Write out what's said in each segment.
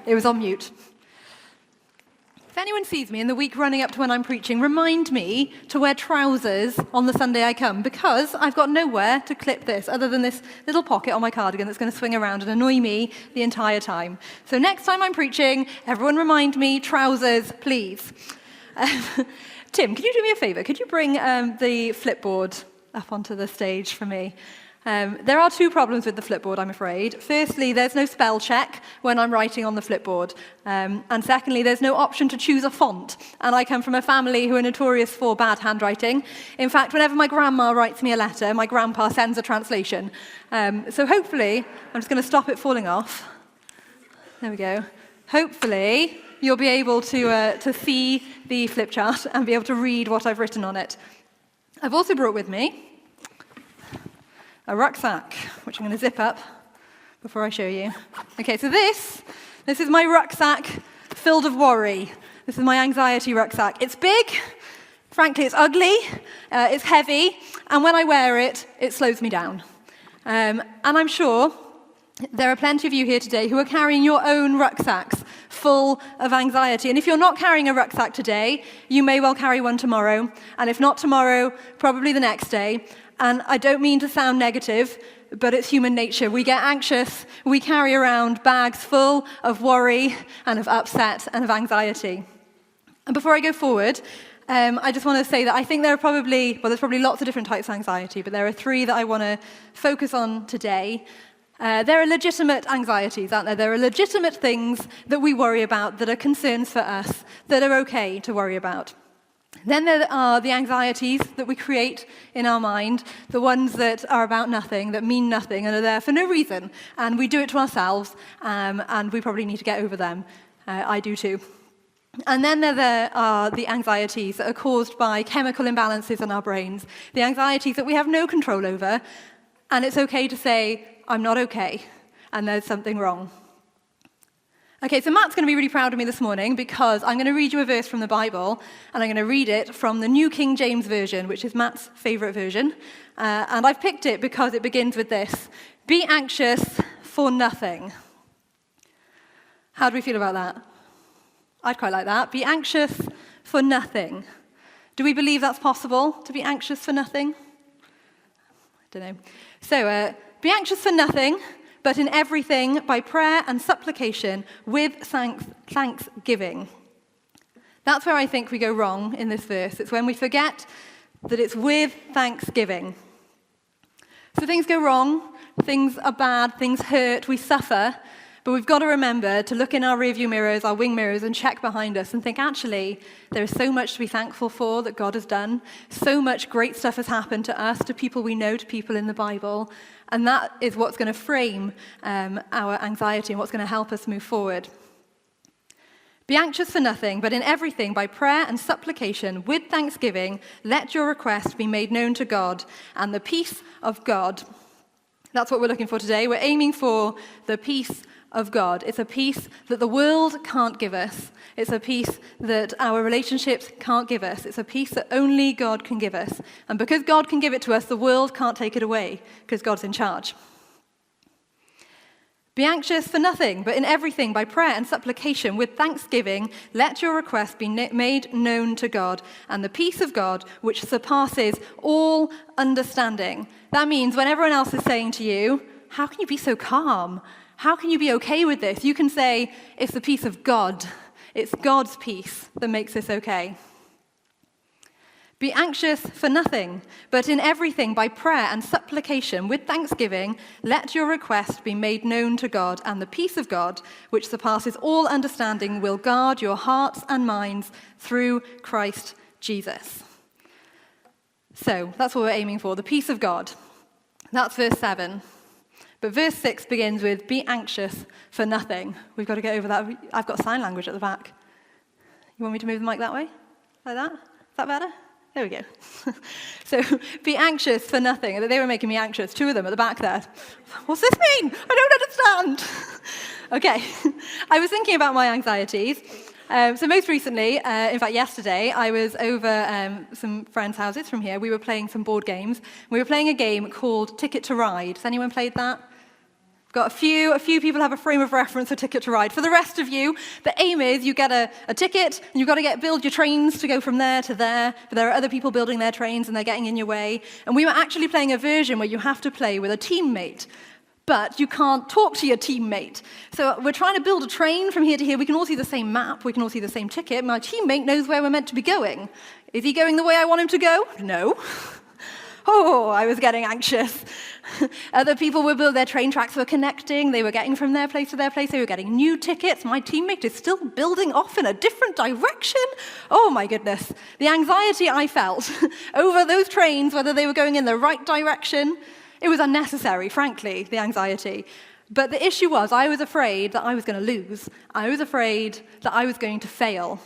it was on mute. If anyone sees me in the week running up to when I'm preaching, remind me to wear trousers on the Sunday I come, because I've got nowhere to clip this other than this little pocket on my cardigan that's going to swing around and annoy me the entire time. So next time I'm preaching, everyone remind me, trousers, please. Tim, could you do me a favour? Could you bring the flipboard up onto the stage for me? There are two problems with the flipboard, I'm afraid. Firstly, there's no spell check when I'm writing on the flipboard. And secondly, there's no option to choose a font. And I come from a family who are notorious for bad handwriting. In fact, whenever my grandma writes me a letter, my grandpa sends a translation. So hopefully, I'm just going to stop it falling off. There we go. Hopefully, you'll be able to see the flip chart and be able to read what I've written on it. I've also brought with me a rucksack, which I'm going to zip up before I show you. Okay, so this is my rucksack filled with worry. This is my anxiety rucksack. It's big, frankly, it's ugly, it's heavy, and when I wear it, it slows me down. And I'm sure there are plenty of you here today who are carrying your own rucksacks full of anxiety. And if you're not carrying a rucksack today, you may well carry one tomorrow. And if not tomorrow, probably the next day. And I don't mean to sound negative, but it's human nature. We get anxious. We carry around bags full of worry and of upset and of anxiety. And before I go forward, I just want to say that I think there's probably lots of different types of anxiety, but there are three that I want to focus on today. There are legitimate anxieties, aren't there? There are legitimate things that we worry about that are concerns for us, that are okay to worry about. Then there are the anxieties that we create in our mind, the ones that are about nothing, that mean nothing, and are there for no reason. And we do it to ourselves, and we probably need to get over them. I do too. And then there are the anxieties that are caused by chemical imbalances in our brains, the anxieties that we have no control over, and it's okay to say, I'm not okay, and there's something wrong. Okay, so Matt's going to be really proud of me this morning because I'm going to read you a verse from the Bible, and I'm going to read it from the New King James Version, which is Matt's favourite version. And I've picked it because it begins with this: be anxious for nothing. How do we feel about that? I'd quite like that. Be anxious for nothing. Do we believe that's possible, to be anxious for nothing? I don't know. So, be anxious for nothing, but in everything, by prayer and supplication, with thanksgiving. That's where I think we go wrong in this verse. It's when we forget that it's with thanksgiving. So things go wrong, things are bad, things hurt, we suffer, but we've got to remember to look in our rearview mirrors, our wing mirrors, and check behind us and think, actually, there is so much to be thankful for that God has done. So much great stuff has happened to us, to people we know, to people in the Bible. And that is what's going to frame our anxiety and what's going to help us move forward. Be anxious for nothing, but in everything, by prayer and supplication, with thanksgiving, let your request be made known to God, and the peace of God. That's what we're looking for today. We're aiming for the peace of God. It's a peace that the world can't give us. It's a peace that our relationships can't give us. It's a peace that only God can give us. And because God can give it to us, the world can't take it away, because God's in charge. Be anxious for nothing, but in everything, by prayer and supplication, with thanksgiving, let your request be made known to God, and the peace of God, which surpasses all understanding. That means when everyone else is saying to you, how can you be so calm? How can you be okay with this? You can say, it's the peace of God. It's God's peace that makes this okay. Be anxious for nothing, but in everything, by prayer and supplication, with thanksgiving, let your request be made known to God, and the peace of God, which surpasses all understanding, will guard your hearts and minds through Christ Jesus. So, that's what we're aiming for, the peace of God. That's verse 7. But verse 6 begins with, be anxious for nothing. We've got to get over that. I've got sign language at the back. You want me to move the mic that way? Like that? Is that better? There we go. So, be anxious for nothing. They were making me anxious, two of them at the back there. What's this mean? I don't understand. Okay. I was thinking about my anxieties. So most recently, in fact yesterday, I was over some friends' houses from here. We were playing some board games. We were playing a game called Ticket to Ride. Has anyone played that? Got a few people have a frame of reference for Ticket to Ride. For the rest of you, the aim is you get a ticket, and you've got to build your trains to go from there to there, but there are other people building their trains and they're getting in your way. And we were actually playing a version where you have to play with a teammate, but you can't talk to your teammate. So we're trying to build a train from here to here. We can all see the same map, we can all see the same ticket. My teammate knows where we're meant to be going. Is he going the way I want him to go? No. Oh, I was getting anxious. Other people would build their train tracks were connecting. They were getting from their place to their place. They were getting new tickets. My teammate is still building off in a different direction. Oh, my goodness. The anxiety I felt over those trains, whether they were going in the right direction, it was unnecessary, frankly, the anxiety. But the issue was I was afraid that I was going to lose. I was afraid that I was going to fail.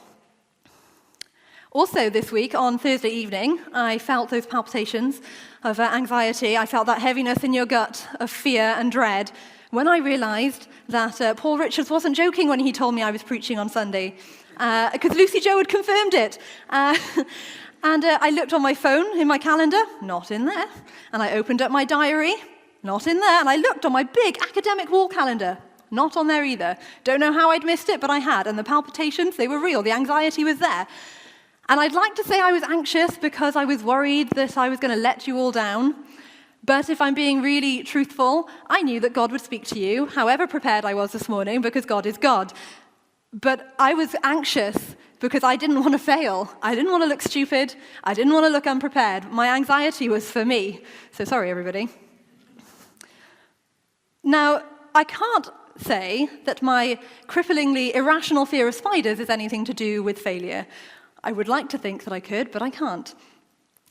Also this week, on Thursday evening, I felt those palpitations of anxiety. I felt that heaviness in your gut of fear and dread when I realized that Paul Richards wasn't joking when he told me I was preaching on Sunday, because Lucy Jo had confirmed it. And I looked on my phone in my calendar, not in there. And I opened up my diary, not in there. And I looked on my big academic wall calendar, not on there either. Don't know how I'd missed it, but I had. And the palpitations, they were real. The anxiety was there. And I'd like to say I was anxious because I was worried that I was going to let you all down. But if I'm being really truthful, I knew that God would speak to you, however prepared I was this morning, because God is God. But I was anxious because I didn't want to fail. I didn't want to look stupid. I didn't want to look unprepared. My anxiety was for me. So sorry, everybody. Now, I can't say that my cripplingly irrational fear of spiders is anything to do with failure. I would like to think that I could, but I can't.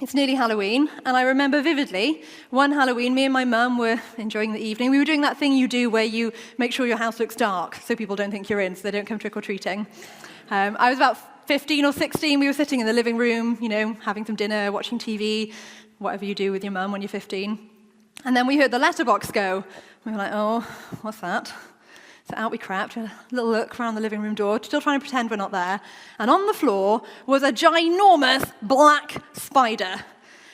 It's nearly Halloween, and I remember vividly one Halloween, me and my mum were enjoying the evening. We were doing that thing you do where you make sure your house looks dark so people don't think you're in, so they don't come trick-or-treating. I was about 15 or 16. We were sitting in the living room, having some dinner, watching TV, whatever you do with your mum when you're 15. And then we heard the letterbox go. We were like, oh, what's that? So out we crept, a little look around the living room door, still trying to pretend we're not there. And on the floor was a ginormous black spider.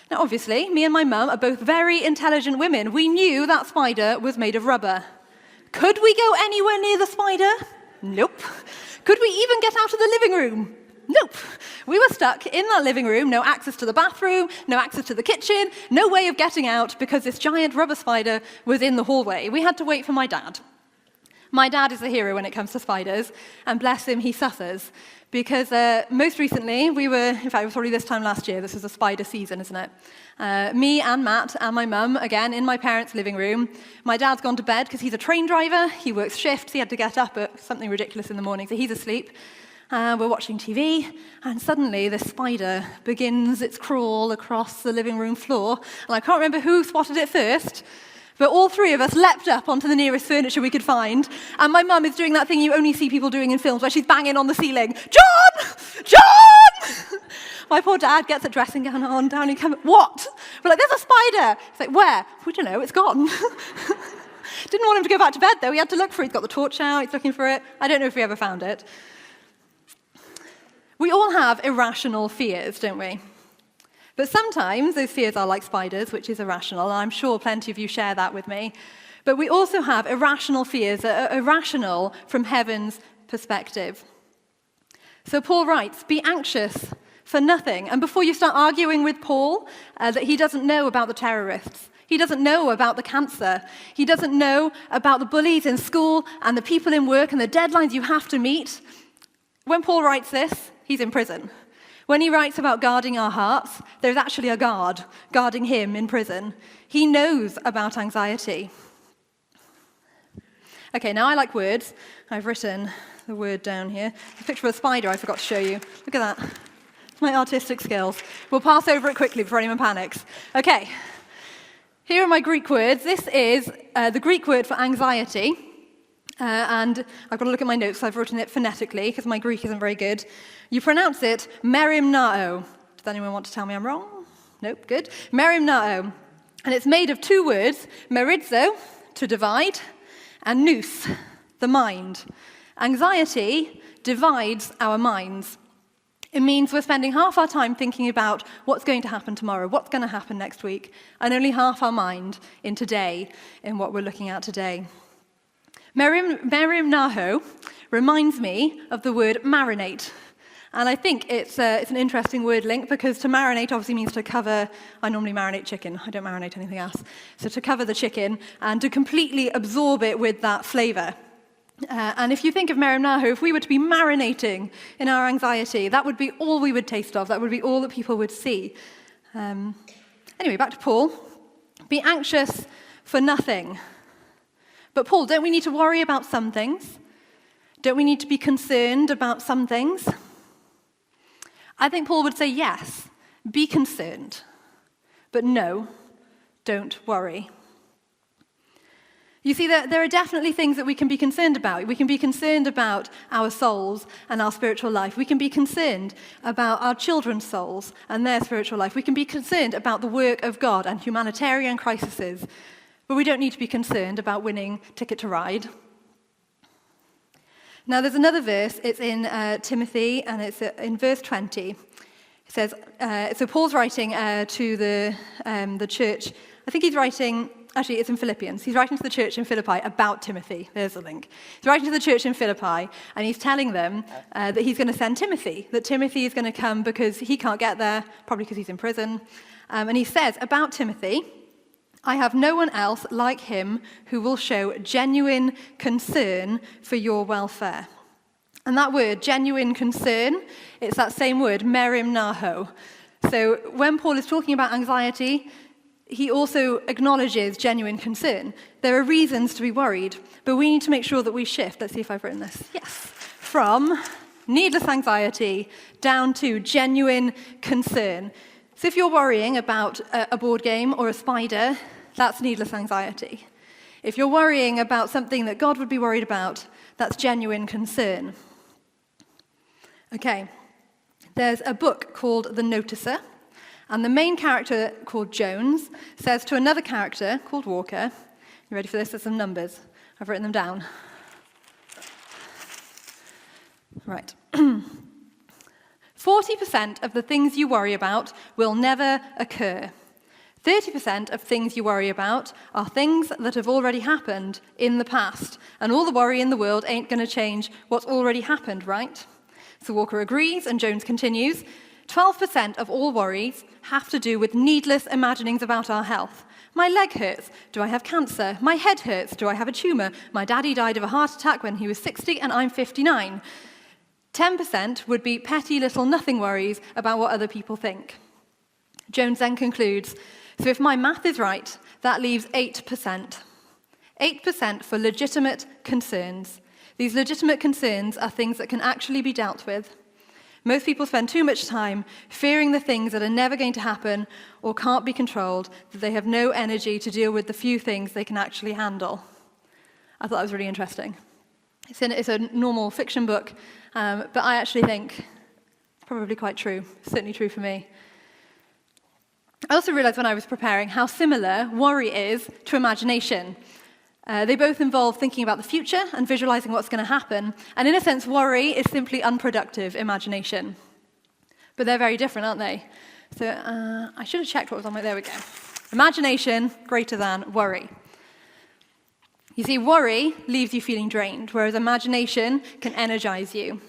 Now, obviously, me and my mum are both very intelligent women. We knew that spider was made of rubber. Could we go anywhere near the spider? Nope. Could we even get out of the living room? Nope. We were stuck in that living room, no access to the bathroom, no access to the kitchen, no way of getting out because this giant rubber spider was in the hallway. We had to wait for my dad. My dad is a hero when it comes to spiders, and bless him, he suffers. Because most recently, it was probably this time last year, this is a spider season, isn't it? Me and Matt and my mum, again, in my parents' living room. My dad's gone to bed because he's a train driver, he works shifts, he had to get up at something ridiculous in the morning, so he's asleep. We're watching TV, and suddenly this spider begins its crawl across the living room floor, and I can't remember who spotted it first, but all three of us leapt up onto the nearest furniture we could find, and my mum is doing that thing you only see people doing in films, where she's banging on the ceiling, John! John! My poor dad gets a dressing gown on, down he comes, what? We're like, there's a spider! He's like, where? We don't know, it's gone. Didn't want him to go back to bed, though. He had to look for it. He's got the torch out, he's looking for it. I don't know if we ever found it. We all have irrational fears, don't we? But sometimes those fears are like spiders, which is irrational, and I'm sure plenty of you share that with me. But we also have irrational fears that are irrational from heaven's perspective. So Paul writes, be anxious for nothing. And before you start arguing with Paul that he doesn't know about the terrorists, he doesn't know about the cancer, he doesn't know about the bullies in school and the people in work and the deadlines you have to meet, when Paul writes this, he's in prison. When he writes about guarding our hearts, there's actually a guard guarding him in prison. He knows about anxiety. Okay, now I like words. I've written the word down here. A picture of a spider I forgot to show you. Look at that. It's my artistic skills. We'll pass over it quickly before anyone panics. Okay, here are my Greek words. This is the Greek word for anxiety. And I've got to look at my notes, so I've written it phonetically, because my Greek isn't very good. You pronounce it mεριμνάω. Does anyone want to tell me I'm wrong? Nope, good. Mεριμνάω. And it's made of two words, merizo, to divide, and nous, the mind. Anxiety divides our minds. It means we're spending half our time thinking about what's going to happen tomorrow, what's going to happen next week, and only half our mind in today, in what we're looking at today. Merimnāω reminds me of the word marinate. And I think it's an interesting word link because to marinate obviously means to cover. I normally marinate chicken. I don't marinate anything else. So to cover the chicken and to completely absorb it with that flavor. And if you think of mεριμνάω, if we were to be marinating in our anxiety, that would be all we would taste of. That would be all that people would see. Anyway, back to Paul. Be anxious for nothing. But Paul, don't we need to worry about some things? Don't we need to be concerned about some things? I think Paul would say yes, be concerned. But no, don't worry. You see, there are definitely things that we can be concerned about. We can be concerned about our souls and our spiritual life. We can be concerned about our children's souls and their spiritual life. We can be concerned about the work of God and humanitarian crises. But we don't need to be concerned about winning Ticket to Ride. Now, there's another verse. It's in Timothy, and it's in verse 20. It says, so Paul's writing to the church. I think he's writing, actually, it's in Philippians. He's writing to the church in Philippi about Timothy. There's the link. He's writing to the church in Philippi, and he's telling them that he's going to send Timothy, that Timothy is going to come because he can't get there, probably because he's in prison. And he says about Timothy, I have no one else like him who will show genuine concern for your welfare. And that word, genuine concern, it's that same word, mεριμνάω. So when Paul is talking about anxiety, he also acknowledges genuine concern. There are reasons to be worried, but we need to make sure that we shift. Let's see if I've written this. Yes. From needless anxiety down to genuine concern. So if you're worrying about a board game or a spider, that's needless anxiety. If you're worrying about something that God would be worried about, that's genuine concern. Okay, there's a book called The Noticer, and the main character, called Jones, says to another character called Walker, you ready for this? There's some numbers. I've written them down. Right. 40% of the things you worry about will never occur. 30% of things you worry about are things that have already happened in the past, and all the worry in the world ain't going to change what's already happened, right? So Walker agrees, and Jones continues, 12% of all worries have to do with needless imaginings about our health. My leg hurts. Do I have cancer? My head hurts. Do I have a tumor? My daddy died of a heart attack when he was 60 and I'm 59. 10% would be petty little nothing worries about what other people think. Jones then concludes, so if my math is right, that leaves 8%. 8% for legitimate concerns. These legitimate concerns are things that can actually be dealt with. Most people spend too much time fearing the things that are never going to happen or can't be controlled, that they have no energy to deal with the few things they can actually handle. I thought that was really interesting. It's a normal fiction book, but I actually think it's probably quite true. Certainly true for me. I also realized when I was preparing how similar worry is to imagination. They both involve thinking about the future and visualizing what's going to happen. And in a sense, worry is simply unproductive imagination. But they're very different, aren't they? So I should have checked what was on my... There we go. Imagination greater than worry. You see, worry leaves you feeling drained, whereas imagination can energize you.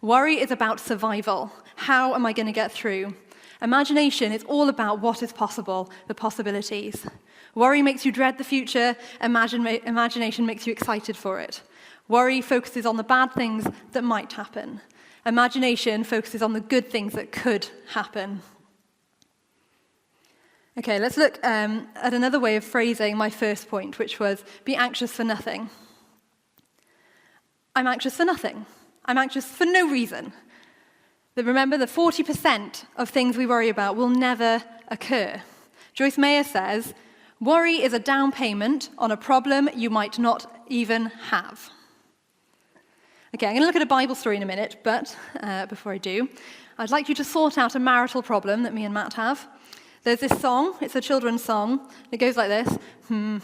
Worry is about survival. How am I going to get through? Imagination is all about what is possible, the possibilities. Worry makes you dread the future. Imagination makes you excited for it. Worry focuses on the bad things that might happen. Imagination focuses on the good things that could happen. Okay, let's look at another way of phrasing my first point, which was, be anxious for nothing. I'm anxious for nothing. I'm anxious for no reason. But remember, the 40% of things we worry about will never occur. Joyce Meyer says, worry is a down payment on a problem you might not even have. Okay, I'm going to look at a Bible story in a minute, but before I do, I'd like you to sort out a marital problem that me and Matt have. There's this song, it's a children's song, it goes like this. Do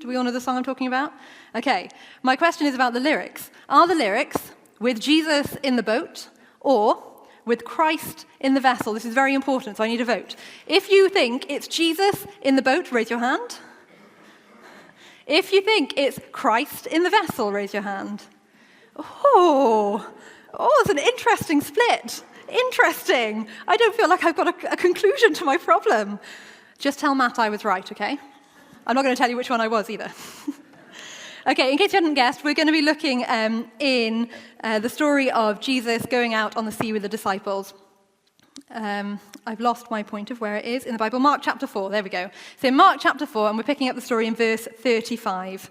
we all know the song I'm talking about? Okay, my question is about the lyrics. Are the lyrics with Jesus in the boat or with Christ in the vessel? This is very important, so I need a vote. If you think it's Jesus in the boat, raise your hand. If you think it's Christ in the vessel, raise your hand. Oh, it's an interesting split. Interesting. I don't feel like I've got a conclusion to my problem. Just tell Matt I was right, okay? I'm not going to tell you which one I was either. Okay, in case you hadn't guessed, we're going to be looking in the story of Jesus going out on the sea with the disciples. I've lost my point of where it is in the Bible. Mark chapter 4, there we go. So in Mark chapter 4, and we're picking up the story in verse 35.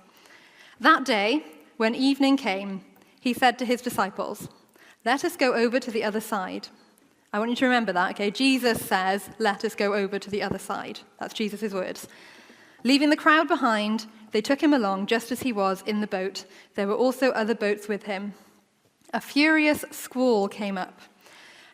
That day, when evening came, he said to his disciples, "Let us go over to the other side." I want you to remember that, okay? Jesus says, "Let us go over to the other side." That's Jesus' words. Leaving the crowd behind, they took him along just as he was in the boat. There were also other boats with him. A furious squall came up.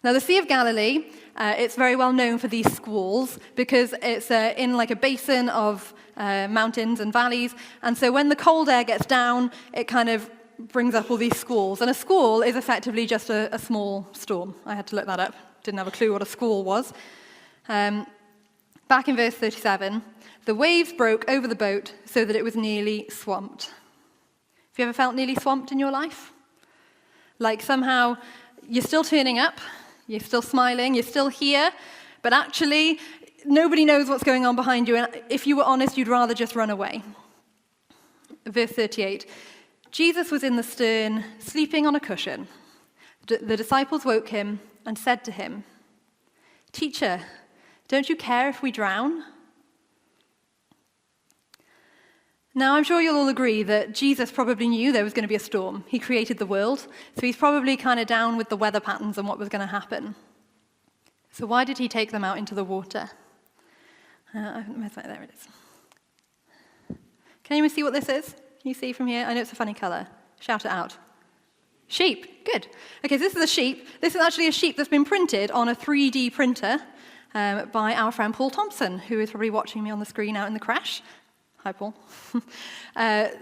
Now, the Sea of Galilee, it's very well known for these squalls because it's in like a basin of mountains and valleys. And so when the cold air gets down, it kind of brings up all these squalls. And a squall is effectively just a small storm. I had to look that up. Didn't have a clue what a squall was. Back in verse 37, the waves broke over the boat so that it was nearly swamped. Have you ever felt nearly swamped in your life? Like somehow you're still turning up, you're still smiling, you're still here, but actually nobody knows what's going on behind you. And if you were honest, you'd rather just run away. Verse 38, Jesus was in the stern, sleeping on a cushion. The disciples woke him and said to him, "Teacher, don't you care if we drown?" Now, I'm sure you'll all agree that Jesus probably knew there was going to be a storm. He created the world, so he's probably kind of down with the weather patterns and what was going to happen. So why did he take them out into the water? There it is. Can anyone see what this is? Can you see from here? I know it's a funny colour. Shout it out. Sheep. Good. Okay, so this is a sheep. This is actually a sheep that's been printed on a 3D printer by our friend Paul Thompson, who is probably watching me on the screen out in the crash. Hi, Paul.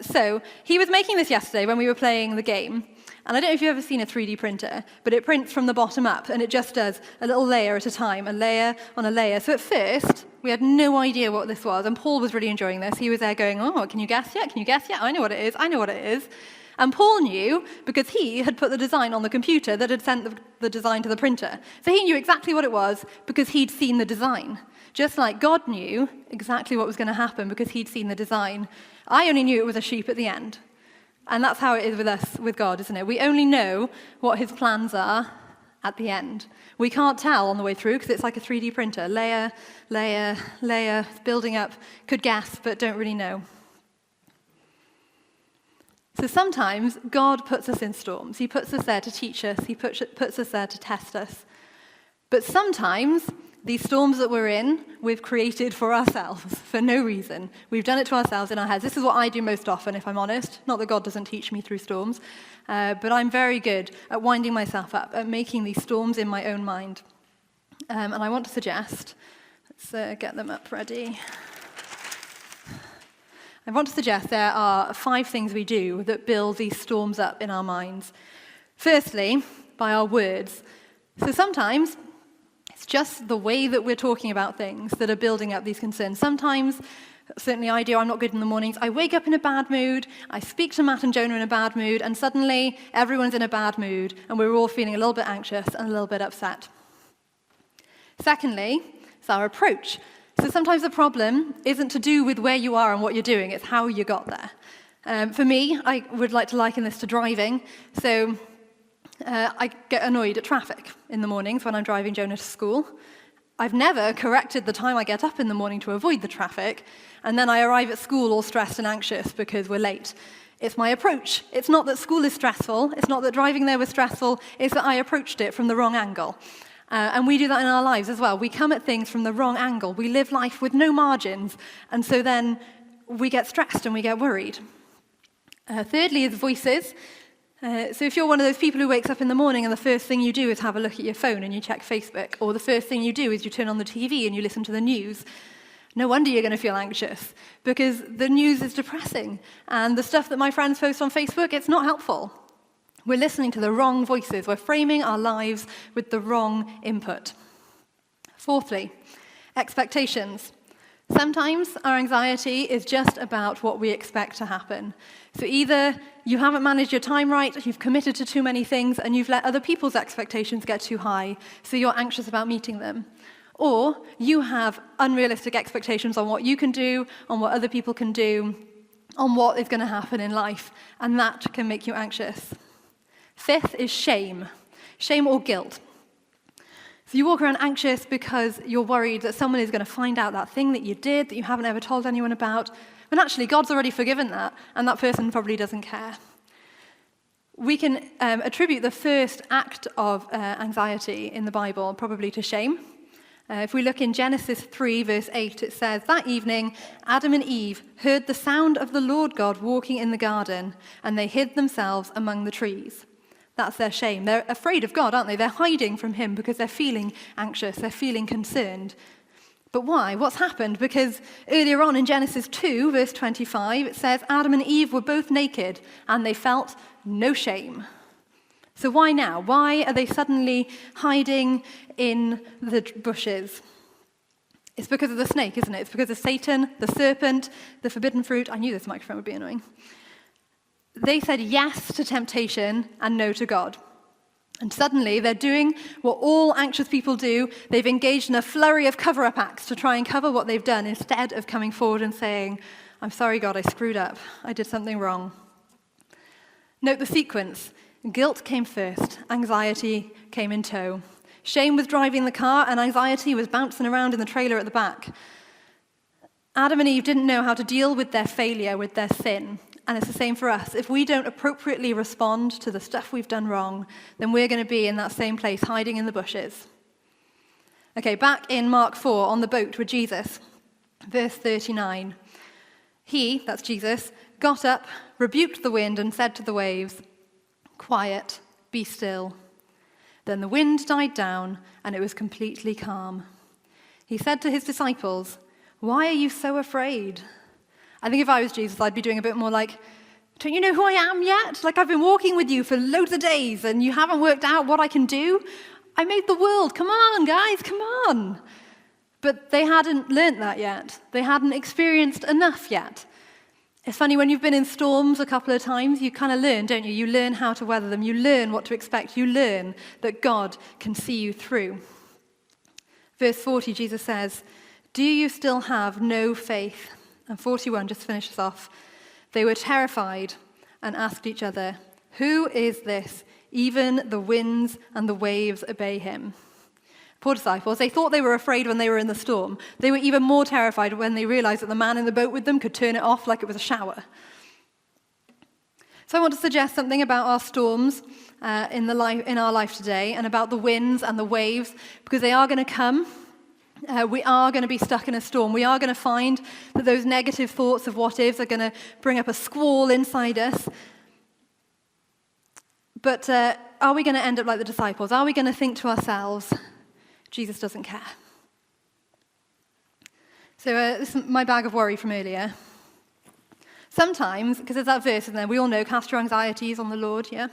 So he was making this yesterday when we were playing the game. And I don't know if you've ever seen a 3D printer, but it prints from the bottom up, and it just does a little layer at a time, a layer on a layer. So at first, we had no idea what this was, and Paul was really enjoying this. He was there going, "Oh, can you guess yet? Can you guess yet? I know what it is. I know what it is." And Paul knew because he had put the design on the computer that had sent the design to the printer. So he knew exactly what it was because he'd seen the design. Just like God knew exactly what was going to happen because he'd seen the design. I only knew it was a sheep at the end. And that's how it is with us, with God, isn't it? We only know what his plans are at the end. We can't tell on the way through because it's like a 3D printer. Layer, layer, layer, building up. Could guess, but don't really know. So sometimes God puts us in storms. He puts us there to teach us. He puts us there to test us. But sometimes these storms that we're in, we've created for ourselves for no reason. We've done it to ourselves in our heads. This is what I do most often, if I'm honest. Not that God doesn't teach me through storms, but I'm very good at winding myself up, at making these storms in my own mind. And I want to suggest, let's get them up ready. I want to suggest there are 5 things we do that build these storms up in our minds. Firstly, by our words. So sometimes it's just the way that we're talking about things that are building up these concerns. Sometimes, certainly I do, I'm not good in the mornings. I wake up in a bad mood, I speak to Matt and Jonah in a bad mood, and suddenly everyone's in a bad mood, and we're all feeling a little bit anxious and a little bit upset. Secondly, it's our approach. So sometimes the problem isn't to do with where you are and what you're doing, it's how you got there. For me, I would like to liken this to driving. So I get annoyed at traffic in the mornings when I'm driving Jonah to school. I've never corrected the time I get up in the morning to avoid the traffic, and then I arrive at school all stressed and anxious because we're late. It's my approach. It's not that school is stressful, it's not that driving there was stressful, it's that I approached it from the wrong angle. And we do that in our lives as well. We come at things from the wrong angle. We live life with no margins, and so then we get stressed and we get worried. Thirdly is voices. So if you're one of those people who wakes up in the morning and the first thing you do is have a look at your phone and you check Facebook, or the first thing you do is you turn on the TV and you listen to the news, no wonder you're going to feel anxious, because the news is depressing. And the stuff that my friends post on Facebook, it's not helpful. We're listening to the wrong voices. We're framing our lives with the wrong input. Fourthly, expectations. Sometimes our anxiety is just about what we expect to happen. So either you haven't managed your time right, you've committed to too many things, and you've let other people's expectations get too high, so you're anxious about meeting them. Or you have unrealistic expectations on what you can do, on what other people can do, on what is going to happen in life, and that can make you anxious. Fifth is shame or guilt. So you walk around anxious because you're worried that someone is going to find out that thing that you did that you haven't ever told anyone about. But actually, God's already forgiven that, and that person probably doesn't care. We can attribute the first act of anxiety in the Bible probably to shame. If we look in Genesis 3, verse 8, it says, "That evening, Adam and Eve heard the sound of the Lord God walking in the garden, and they hid themselves among the trees." That's their shame. They're afraid of God, aren't they? They're hiding from him because they're feeling anxious, they're feeling concerned. But why? What's happened? Because earlier on in Genesis 2, verse 25, it says, "Adam and Eve were both naked, and they felt no shame." So why now? Why are they suddenly hiding in the bushes? It's because of the snake, isn't it? It's because of Satan, the serpent, the forbidden fruit. I knew this microphone would be annoying. They said yes to temptation and no to God. And suddenly they're doing what all anxious people do. They've engaged in a flurry of cover-up acts to try and cover what they've done instead of coming forward and saying, "I'm sorry, God, I screwed up. I did something wrong." Note the sequence. Guilt came first. Anxiety came in tow. Shame was driving the car, and anxiety was bouncing around in the trailer at the back. Adam and Eve didn't know how to deal with their failure, with their sin. And it's the same for us. If we don't appropriately respond to the stuff we've done wrong, then we're going to be in that same place, hiding in the bushes. Okay, back in Mark 4, on the boat with Jesus, verse 39. He, that's Jesus, got up, rebuked the wind, and said to the waves, "Quiet, be still." Then the wind died down, and it was completely calm. He said to his disciples, "Why are you so afraid?" I think if I was Jesus, I'd be doing a bit more like, "Don't you know who I am yet? Like, I've been walking with you for loads of days, and you haven't worked out what I can do? I made the world. Come on, guys, come on." But they hadn't learnt that yet. They hadn't experienced enough yet. It's funny, when you've been in storms a couple of times, you kind of learn, don't you? You learn how to weather them. You learn what to expect. You learn that God can see you through. Verse 40, Jesus says, "Do you still have no faith?" And 41, just to finish us off. They were terrified and asked each other, "Who is this? Even the winds and the waves obey him." Poor disciples, they thought they were afraid when they were in the storm. They were even more terrified when they realized that the man in the boat with them could turn it off like it was a shower. So I want to suggest something about our storms in our life today, and about the winds and the waves, because they are going to come. We are going to be stuck in a storm. We are going to find that those negative thoughts of what ifs are going to bring up a squall inside us. But are we going to end up like the disciples? Are we going to think to ourselves, Jesus doesn't care? So this is my bag of worry from earlier. Sometimes, because there's that verse in there, we all know, cast your anxieties on the Lord, yeah?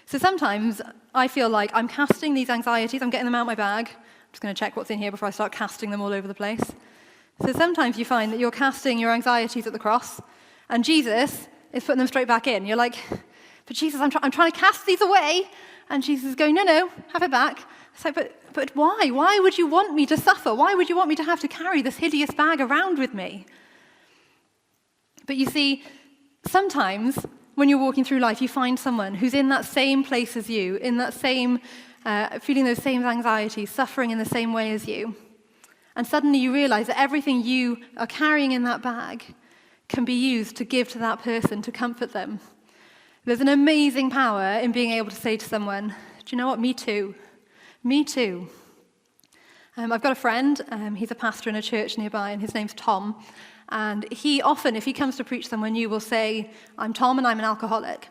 So sometimes I feel like I'm casting these anxieties, I'm getting them out of my bag. I'm just going to check what's in here before I start casting them all over the place. So sometimes you find that you're casting your anxieties at the cross, and Jesus is putting them straight back in. You're like, "But Jesus, I'm trying to cast these away." And Jesus is going, no, have it back. It's like, but why? Why would you want me to suffer? Why would you want me to have to carry this hideous bag around with me? But you see, sometimes when you're walking through life, you find someone who's in that same place as you, in that same feeling those same anxieties, suffering in the same way as you. And suddenly you realize that everything you are carrying in that bag can be used to give to that person, to comfort them. There's an amazing power in being able to say to someone, "Do you know what? Me too. Me too." I've got a friend, he's a pastor in a church nearby, and his name's Tom. And he often, if he comes to preach somewhere new, will say, "I'm Tom and I'm an alcoholic."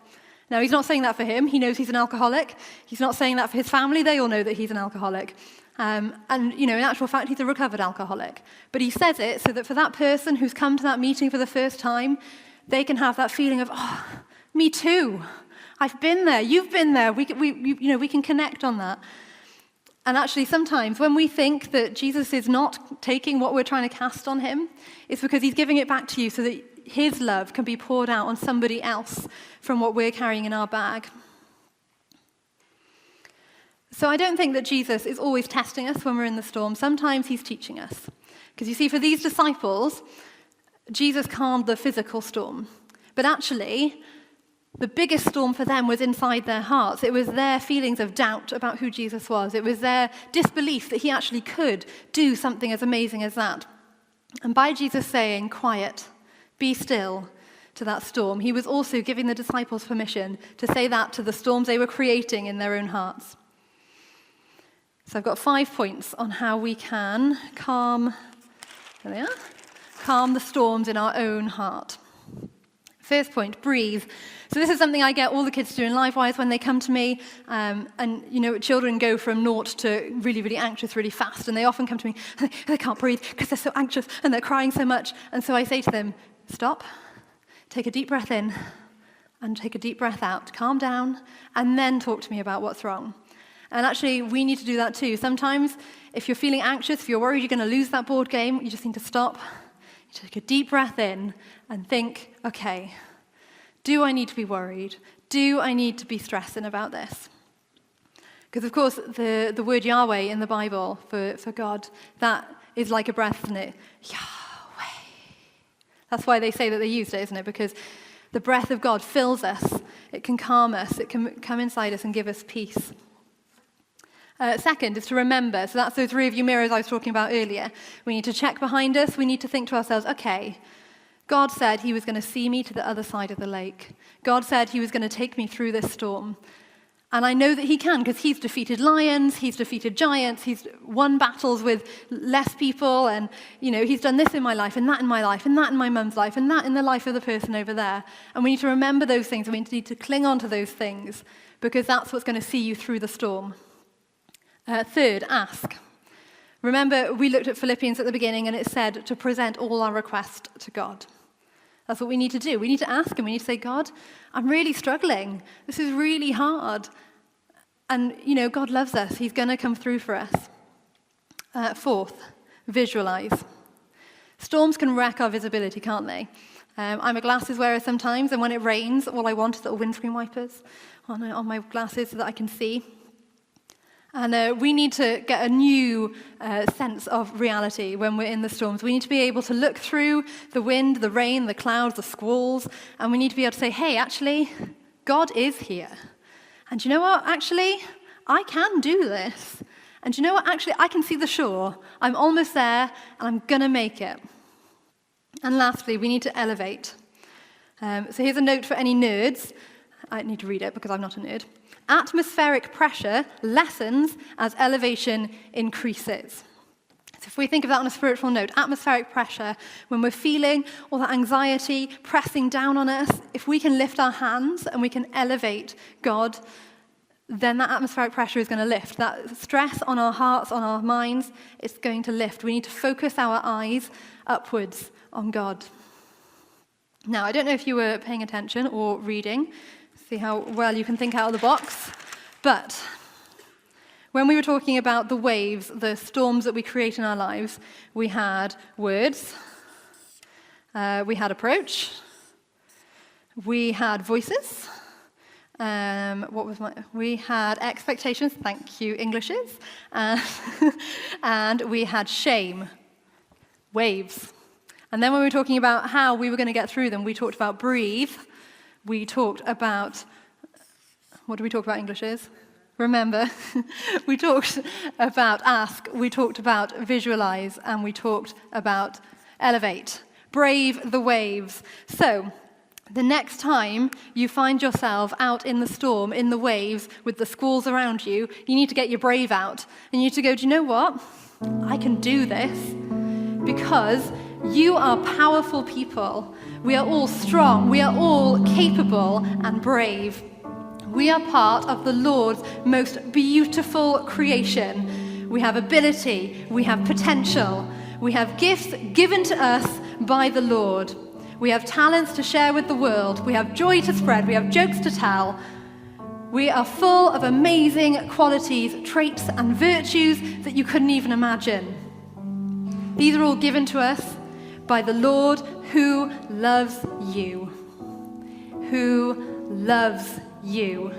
Now, he's not saying that for him. He knows he's an alcoholic. He's not saying that for his family. They all know that he's an alcoholic. And, in actual fact, he's a recovered alcoholic. But he says it so that for that person who's come to that meeting for the first time, they can have that feeling of, "Oh, me too. I've been there. You've been there. We can connect on that." And actually, sometimes when we think that Jesus is not taking what we're trying to cast on him, it's because he's giving it back to you so that his love can be poured out on somebody else from what we're carrying in our bag. So I don't think that Jesus is always testing us when we're in the storm. Sometimes he's teaching us. Because you see, for these disciples, Jesus calmed the physical storm. But actually, the biggest storm for them was inside their hearts. It was their feelings of doubt about who Jesus was. It was their disbelief that he actually could do something as amazing as that. And by Jesus saying, quiet, be still, to that storm, he was also giving the disciples permission to say that to the storms they were creating in their own hearts. So I've got 5 points on how we can calm the storms in our own heart. First point, breathe. So this is something I get all the kids to do in LiveWise when they come to me. And, children go from naught to really, really anxious really fast. And they often come to me, and they can't breathe because they're so anxious and they're crying so much. And so I say to them, stop, take a deep breath in and take a deep breath out. Calm down and then talk to me about what's wrong. And actually, we need to do that too. Sometimes, if you're feeling anxious, if you're worried you're going to lose that board game, you just need to stop. You take a deep breath in and think, okay, do I need to be worried? Do I need to be stressing about this? Because, of course, the word Yahweh in the Bible for God, that is like a breath, isn't it? Yahweh. That's why they say that they used it, isn't it? Because the breath of God fills us. It can calm us. It can come inside us and give us peace. Second is to remember. So that's those rear view mirrors I was talking about earlier. We need to check behind us. We need to think to ourselves, okay, God said he was going to see me to the other side of the lake. God said he was going to take me through this storm. And I know that he can because he's defeated lions, he's defeated giants, he's won battles with less people, and he's done this in my life, and that in my life, and that in my mum's life, and that in the life of the person over there. And we need to remember those things, and we need to cling on to those things because that's what's going to see you through the storm. Third, ask. Remember, we looked at Philippians at the beginning, and it said to present all our requests to God. That's what we need to do. We need to ask him. We need to say, God, I'm really struggling. This is really hard. And, God loves us. He's going to come through for us. Fourth, visualize. Storms can wreck our visibility, can't they? I'm a glasses wearer sometimes, and when it rains, all I want is little windscreen wipers on my glasses so that I can see. And we need to get a new sense of reality when we're in the storms. We need to be able to look through the wind, the rain, the clouds, the squalls, and we need to be able to say, hey, actually, God is here. And you know what? Actually, I can do this. And you know what? Actually, I can see the shore. I'm almost there, and I'm going to make it. And lastly, we need to elevate. So here's a note for any nerds. I need to read it because I'm not a nerd. Atmospheric pressure lessens as elevation increases. So if we think of that on a spiritual note, atmospheric pressure, when we're feeling all that anxiety pressing down on us, if we can lift our hands and we can elevate God, then that atmospheric pressure is going to lift. That stress on our hearts, on our minds, it's going to lift. We need to focus our eyes upwards on God. Now, I don't know if you were paying attention or reading, see how well you can think out of the box. But when we were talking about the waves, the storms that we create in our lives, we had words, we had approach, we had voices, we had expectations, thank you, Englishes, and we had shame, waves. And then when we were talking about how we were going to get through them, we talked about breathe. We talked about, what did we talk about English is? Remember. We talked about ask, we talked about visualize, and we talked about elevate. Brave the waves. So, the next time you find yourself out in the storm, in the waves, with the squalls around you, you need to get your brave out. And you need to go, do you know what? I can do this because you are powerful people. We are all strong. We are all capable and brave. We are part of the Lord's most beautiful creation. We have ability. We have potential. We have gifts given to us by the Lord. We have talents to share with the world. We have joy to spread. We have jokes to tell. We are full of amazing qualities, traits, and virtues that you couldn't even imagine. These are all given to us by the Lord who loves you. Who loves you.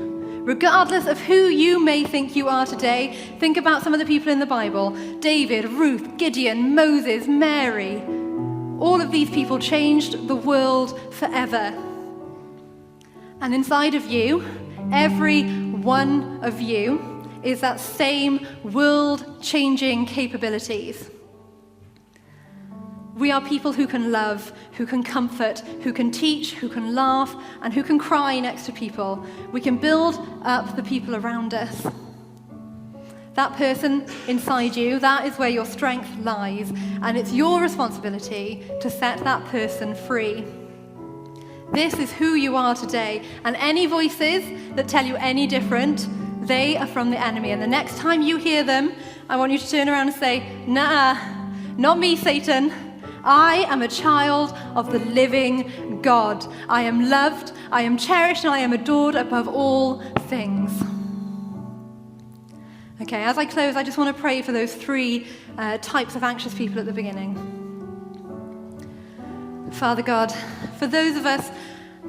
Regardless of who you may think you are today, think about some of the people in the Bible. David, Ruth, Gideon, Moses, Mary. All of these people changed the world forever. And inside of you, every one of you is that same world-changing capabilities. We are people who can love, who can comfort, who can teach, who can laugh, and who can cry next to people. We can build up the people around us. That person inside you, that is where your strength lies, and it's your responsibility to set that person free. This is who you are today, and any voices that tell you any different, they are from the enemy. And the next time you hear them, I want you to turn around and say, "Nah, not me, Satan. I am a child of the living God. I am loved, I am cherished, and I am adored above all things." Okay, as I close, I just want to pray for those three types of anxious people at the beginning. Father God, for those of us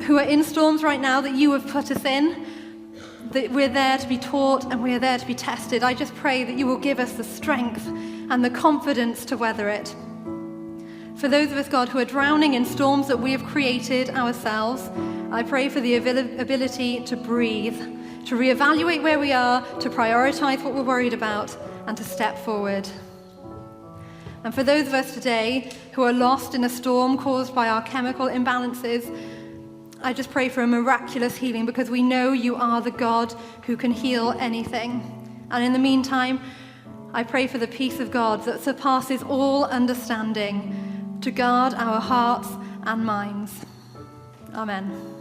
who are in storms right now that you have put us in, that we're there to be taught and we're there to be tested, I just pray that you will give us the strength and the confidence to weather it. For those of us, God, who are drowning in storms that we have created ourselves, I pray for the ability to breathe, to reevaluate where we are, to prioritize what we're worried about, and to step forward. And for those of us today who are lost in a storm caused by our chemical imbalances, I just pray for a miraculous healing, because we know you are the God who can heal anything. And in the meantime, I pray for the peace of God that surpasses all understanding to guard our hearts and minds. Amen.